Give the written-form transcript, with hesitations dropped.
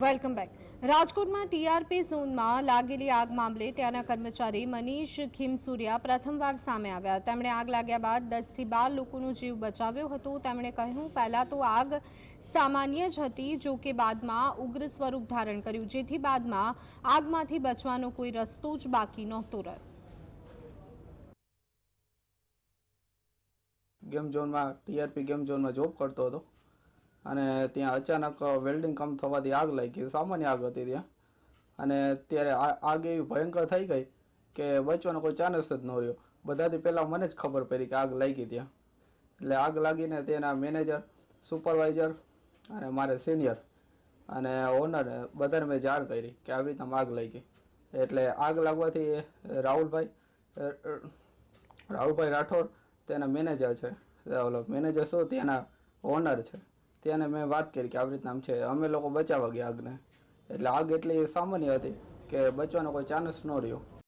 Welcome back. રાજકોટમાં TRP ઝોનમાં લાગેલી આગ મામલે ત્યાંના કર્મચારી મનીષ ખીમસુરિયા પ્રથમવાર સામે આવ્યા। તેમણે આગ લાગ્યા બાદ 10 થી 12 લોકોનો જીવ બચાવ્યો હતો। તેમણે કહ્યું, પહેલા તો આગ સામાન્ય જ હતી, જો કે બાદમાં ઉગ્ર સ્વરૂપ ધારણ કર્યું, જેથી બાદમાં આગમાંથી બચવાનો કોઈ રસ્તો જ બાકી નહોતો રહ્યો। गेम जोन में टीआरपी गेम जोन में जॉब करतो હતો અને ત્યાં અચાનક વેલ્ડિંગ કામ થવાથી આગ લાગી। સામાન્ય આગ હતી ત્યાં અને ત્યારે આગ એવી ભયંકર થઈ ગઈ કે બચવાનો કોઈ ચાન્સ જ ન રહ્યો। બધાથી પહેલાં મને જ ખબર પડી કે આગ લાગી ત્યાં। એટલે આગ લાગીને તેના મેનેજર, સુપરવાઇઝર અને મારે સિનિયર અને ઓનર બધાને મેં જાણ કરી કે આવી રીતના આગ લાગી। એટલે આગ લાગવાથી રાહુલભાઈ રાઠોડ તેના મેનેજર છે, ઓલો મેનેજર શું ત્યાંના ઓનર છે, તેને મેં વાત કરી કે આવી રીતના આમ છે। અમે લોકો બચાવવા ગયા આગને। એટલે આગ એટલી સામાન્ય હતી કે બચવાનો કોઈ ચાન્સ ન રહ્યો।